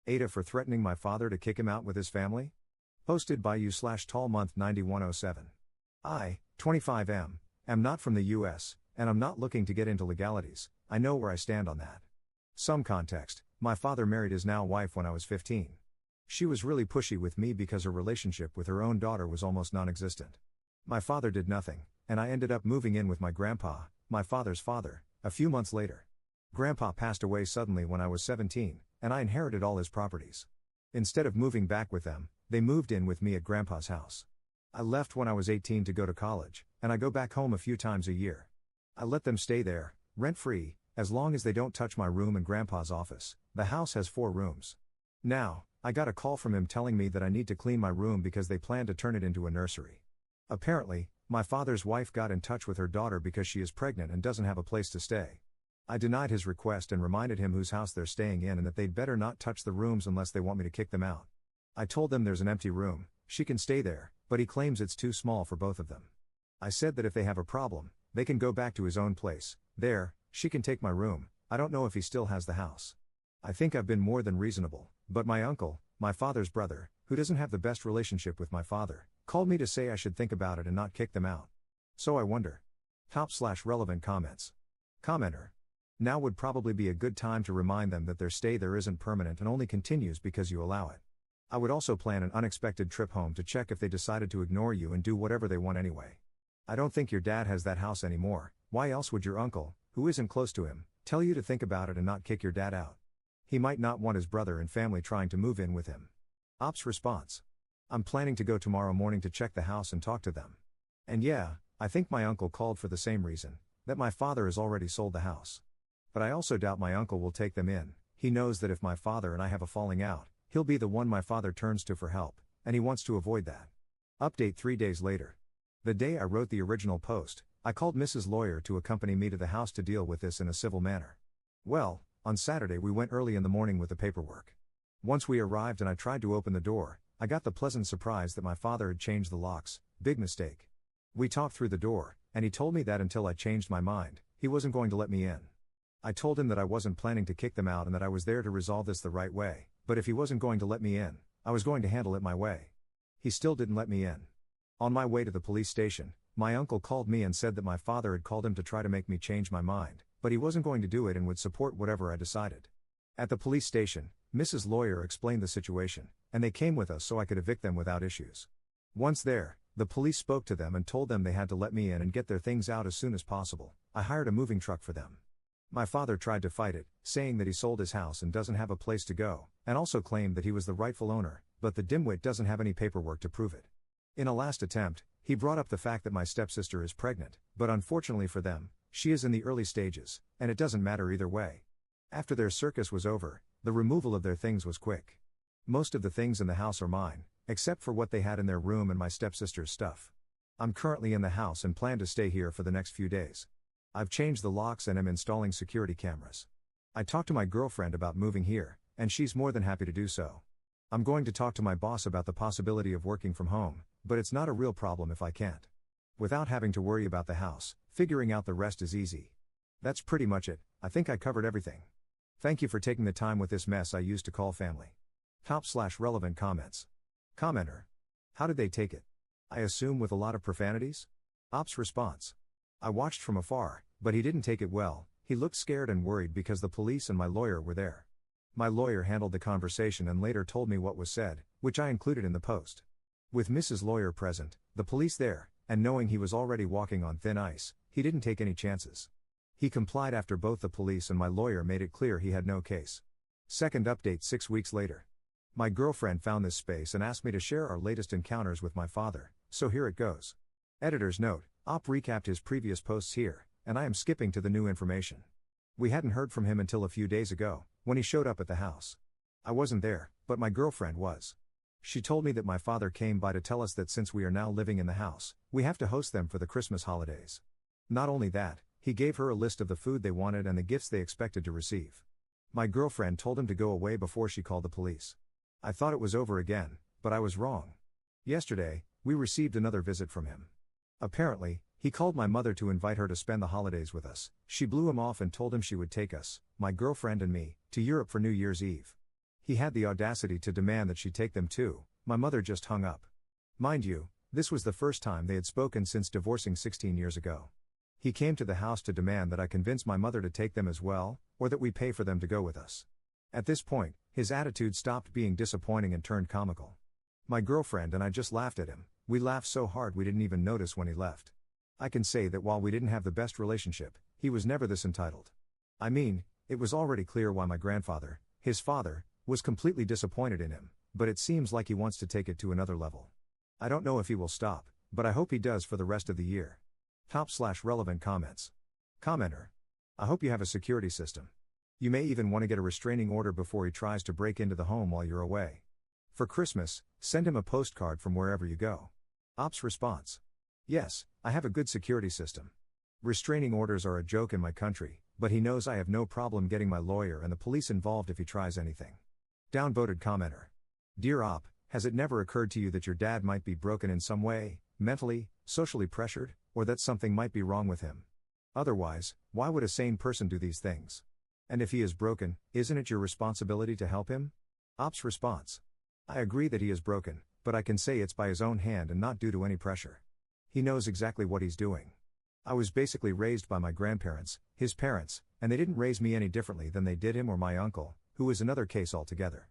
AITAH for threatening my father to kick him out with his family? Posted by you/tallmonth9107. I, 25M, am not from the US, and I'm not looking to get into legalities. I know where I stand on that. Some context: my father married his now wife when I was 15. She was really pushy with me because her relationship with her own daughter was almost non-existent. My father did nothing, and I ended up moving in with my grandpa, my father's father, a few months later. Grandpa passed away suddenly when I was 17, and I inherited all his properties. Instead of moving back with them, they moved in with me at Grandpa's house. I left when I was 18 to go to college, and I go back home a few times a year. I let them stay there, rent-free, as long as they don't touch my room and Grandpa's office. The house has 4 rooms. Now, I got a call from him telling me that I need to clean my room because they plan to turn it into a nursery. Apparently, my father's wife got in touch with her daughter because she is pregnant and doesn't have a place to stay. I denied his request and reminded him whose house they're staying in and that they'd better not touch the rooms unless they want me to kick them out. I told them there's an empty room, she can stay there, but he claims it's too small for both of them. I said that if they have a problem, they can go back to his own place. There, she can take my room. I don't know if he still has the house. I think I've been more than reasonable, but my uncle, my father's brother, who doesn't have the best relationship with my father, called me to say I should think about it and not kick them out. So I wonder. Top/relevant comments. Commenter. Now would probably be a good time to remind them that their stay there isn't permanent and only continues because you allow it. I would also plan an unexpected trip home to check if they decided to ignore you and do whatever they want anyway. I don't think your dad has that house anymore. Why else would your uncle, who isn't close to him, tell you to think about it and not kick your dad out? He might not want his brother and family trying to move in with him. Ops response. I'm planning to go tomorrow morning to check the house and talk to them. And yeah, I think my uncle called for the same reason, that my father has already sold the house. But I also doubt my uncle will take them in. He knows that if my father and I have a falling out, he'll be the one my father turns to for help, and he wants to avoid that. Update 3 days later. The day I wrote the original post, I called Mrs. Lawyer to accompany me to the house to deal with this in a civil manner. Well, on Saturday we went early in the morning with the paperwork. Once we arrived and I tried to open the door, I got the pleasant surprise that my father had changed the locks. Big mistake. We talked through the door, and he told me that until I changed my mind, he wasn't going to let me in. I told him that I wasn't planning to kick them out and that I was there to resolve this the right way, but if he wasn't going to let me in, I was going to handle it my way. He still didn't let me in. On my way to the police station, my uncle called me and said that my father had called him to try to make me change my mind, but he wasn't going to do it and would support whatever I decided. At the police station, Mrs. Lawyer explained the situation, and they came with us so I could evict them without issues. Once there, the police spoke to them and told them they had to let me in and get their things out as soon as possible. I hired a moving truck for them. My father tried to fight it, saying that he sold his house and doesn't have a place to go, and also claimed that he was the rightful owner, but the dimwit doesn't have any paperwork to prove it. In a last attempt, he brought up the fact that my stepsister is pregnant, but unfortunately for them, she is in the early stages, and it doesn't matter either way. After their circus was over, the removal of their things was quick. Most of the things in the house are mine, except for what they had in their room and my stepsister's stuff. I'm currently in the house and plan to stay here for the next few days. I've changed the locks and am installing security cameras. I talked to my girlfriend about moving here, and she's more than happy to do so. I'm going to talk to my boss about the possibility of working from home, but it's not a real problem if I can't. Without having to worry about the house, figuring out the rest is easy. That's pretty much it. I think I covered everything. Thank you for taking the time with this mess I used to call family. Top/relevant comments. Commenter. How did they take it? I assume with a lot of profanities? Ops response. I watched from afar, but he didn't take it well. He looked scared and worried because the police and my lawyer were there. My lawyer handled the conversation and later told me what was said, which I included in the post. With Mrs. Lawyer present, the police there, and knowing he was already walking on thin ice, he didn't take any chances. He complied after both the police and my lawyer made it clear he had no case. Second update 6 weeks later. My girlfriend found this space and asked me to share our latest encounters with my father, so here it goes. Editor's note, Op recapped his previous posts here, and I am skipping to the new information. We hadn't heard from him until a few days ago, when he showed up at the house. I wasn't there, but my girlfriend was. She told me that my father came by to tell us that since we are now living in the house, we have to host them for the Christmas holidays. Not only that, he gave her a list of the food they wanted and the gifts they expected to receive. My girlfriend told him to go away before she called the police. I thought it was over again, but I was wrong. Yesterday, we received another visit from him. Apparently, he called my mother to invite her to spend the holidays with us. She blew him off and told him she would take us, my girlfriend and me, to Europe for New Year's Eve. He had the audacity to demand that she take them too. My mother just hung up. Mind you, this was the first time they had spoken since divorcing 16 years ago. He came to the house to demand that I convince my mother to take them as well, or that we pay for them to go with us. At this point, his attitude stopped being disappointing and turned comical. My girlfriend and I just laughed at him. We laughed so hard we didn't even notice when he left. I can say that while we didn't have the best relationship, he was never this entitled. I mean, it was already clear why my grandfather, his father, was completely disappointed in him, but it seems like he wants to take it to another level. I don't know if he will stop, but I hope he does for the rest of the year. Top/relevant comments. Commenter. I hope you have a security system. You may even want to get a restraining order before he tries to break into the home while you're away. For Christmas, send him a postcard from wherever you go. Ops response. Yes, I have a good security system. Restraining orders are a joke in my country, but he knows I have no problem getting my lawyer and the police involved if he tries anything. Downvoted commenter. Dear Op, has it never occurred to you that your dad might be broken in some way, mentally, socially pressured, or that something might be wrong with him? Otherwise, why would a sane person do these things? And if he is broken, isn't it your responsibility to help him? Op's response. I agree that he is broken, but I can say it's by his own hand and not due to any pressure. He knows exactly what he's doing. I was basically raised by my grandparents, his parents, and they didn't raise me any differently than they did him or my uncle, who is another case altogether.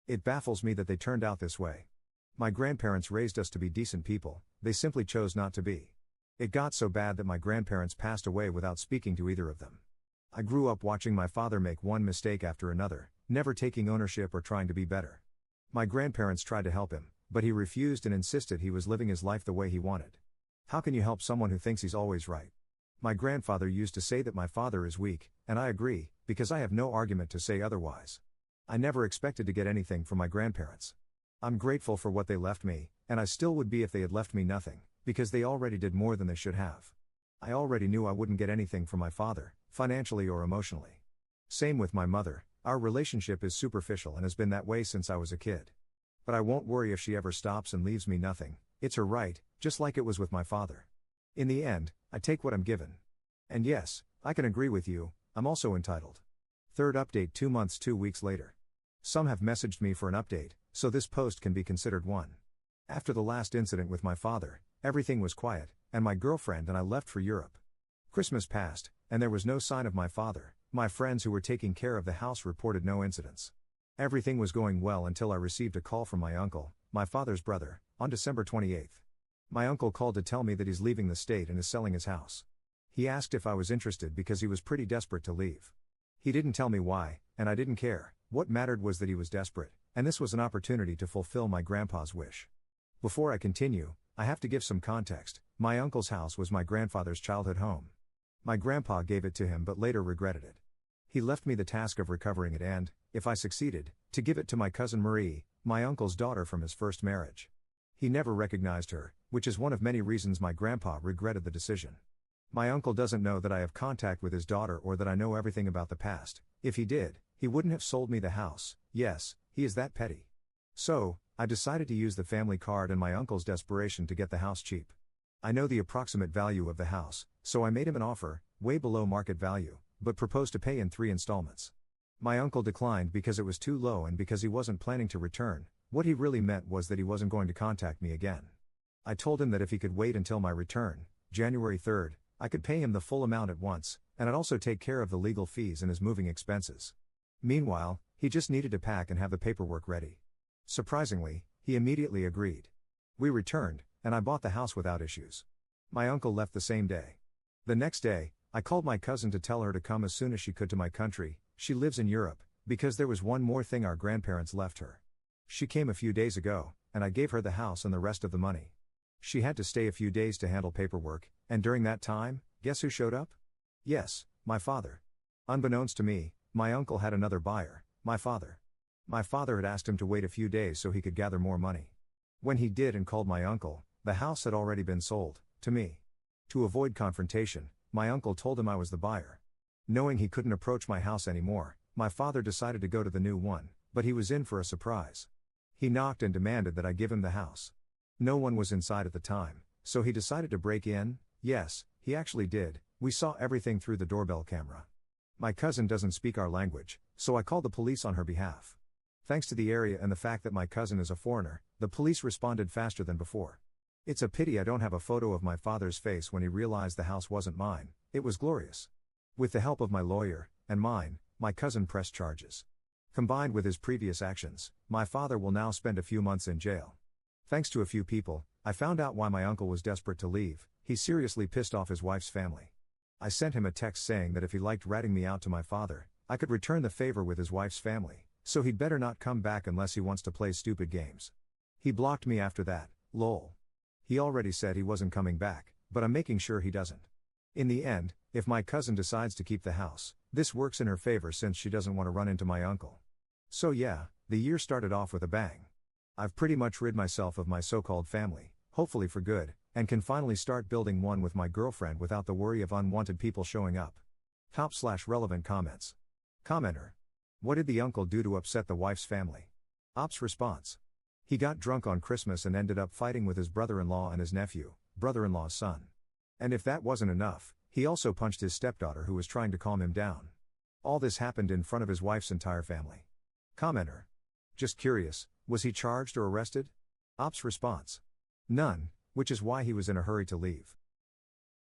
It baffles me that they turned out this way. My grandparents raised us to be decent people, they simply chose not to be. It got so bad that my grandparents passed away without speaking to either of them. I grew up watching my father make one mistake after another, never taking ownership or trying to be better. My grandparents tried to help him, but he refused and insisted he was living his life the way he wanted. How can you help someone who thinks he's always right? My grandfather used to say that my father is weak, and I agree, because I have no argument to say otherwise. I never expected to get anything from my grandparents. I'm grateful for what they left me, and I still would be if they had left me nothing, because they already did more than they should have. I already knew I wouldn't get anything from my father, financially or emotionally. Same with my mother, our relationship is superficial and has been that way since I was a kid. But I won't worry if she ever stops and leaves me nothing, it's her right, just like it was with my father. In the end, I take what I'm given. And yes, I can agree with you, I'm also entitled. Third update 2 months 2 weeks later. Some have messaged me for an update, so this post can be considered one. After the last incident with my father, everything was quiet, and my girlfriend and I left for Europe. Christmas passed, and there was no sign of my father. My friends who were taking care of the house reported no incidents. Everything was going well until I received a call from my uncle, my father's brother, on December 28th. My uncle called to tell me that he's leaving the state and is selling his house. He asked if I was interested because he was pretty desperate to leave. He didn't tell me why, and I didn't care. What mattered was that he was desperate, and this was an opportunity to fulfill my grandpa's wish. Before I continue, I have to give some context. My uncle's house was my grandfather's childhood home. My grandpa gave it to him but later regretted it. He left me the task of recovering it and, if I succeeded, to give it to my cousin Marie, my uncle's daughter from his first marriage. He never recognized her, which is one of many reasons my grandpa regretted the decision. My uncle doesn't know that I have contact with his daughter or that I know everything about the past. If he did, he wouldn't have sold me the house. Yes, he is that petty. So, I decided to use the family card and my uncle's desperation to get the house cheap. I know the approximate value of the house, so I made him an offer, way below market value, but proposed to pay in 3 installments. My uncle declined because it was too low and because he wasn't planning to return. What he really meant was that he wasn't going to contact me again. I told him that if he could wait until my return, January 3rd, I could pay him the full amount at once, and I'd also take care of the legal fees and his moving expenses. Meanwhile, he just needed to pack and have the paperwork ready. Surprisingly, he immediately agreed. We returned, and I bought the house without issues. My uncle left the same day. The next day, I called my cousin to tell her to come as soon as she could to my country. She lives in Europe, because there was one more thing our grandparents left her. She came a few days ago, and I gave her the house and the rest of the money. She had to stay a few days to handle paperwork, and during that time, guess who showed up? Yes, my father. Unbeknownst to me, my uncle had another buyer, my father. My father had asked him to wait a few days so he could gather more money. When he did and called my uncle, the house had already been sold, to me. To avoid confrontation, my uncle told him I was the buyer. Knowing he couldn't approach my house anymore, my father decided to go to the new one, but he was in for a surprise. He knocked and demanded that I give him the house. No one was inside at the time, so he decided to break in. Yes, he actually did. We saw everything through the doorbell camera. My cousin doesn't speak our language, so I called the police on her behalf. Thanks to the area and the fact that my cousin is a foreigner, the police responded faster than before. It's a pity I don't have a photo of my father's face when he realized the house wasn't mine. It was glorious. With the help of my lawyer, and mine, my cousin pressed charges. Combined with his previous actions, my father will now spend a few months in jail. Thanks to a few people, I found out why my uncle was desperate to leave. He seriously pissed off his wife's family. I sent him a text saying that if he liked ratting me out to my father, I could return the favor with his wife's family, so he'd better not come back unless he wants to play stupid games. He blocked me after that, lol. He already said he wasn't coming back, but I'm making sure he doesn't. In the end, if my cousin decides to keep the house, this works in her favor since she doesn't want to run into my uncle. So yeah, the year started off with a bang. I've pretty much rid myself of my so-called family, hopefully for good, and can finally start building one with my girlfriend without the worry of unwanted people showing up. Top/relevant comments. Commenter. What did the uncle do to upset the wife's family? Ops response. He got drunk on Christmas and ended up fighting with his brother-in-law and his nephew, brother-in-law's son. And if that wasn't enough, he also punched his stepdaughter who was trying to calm him down. All this happened in front of his wife's entire family. Commenter. Just curious, was he charged or arrested? Ops response. None, which is why he was in a hurry to leave.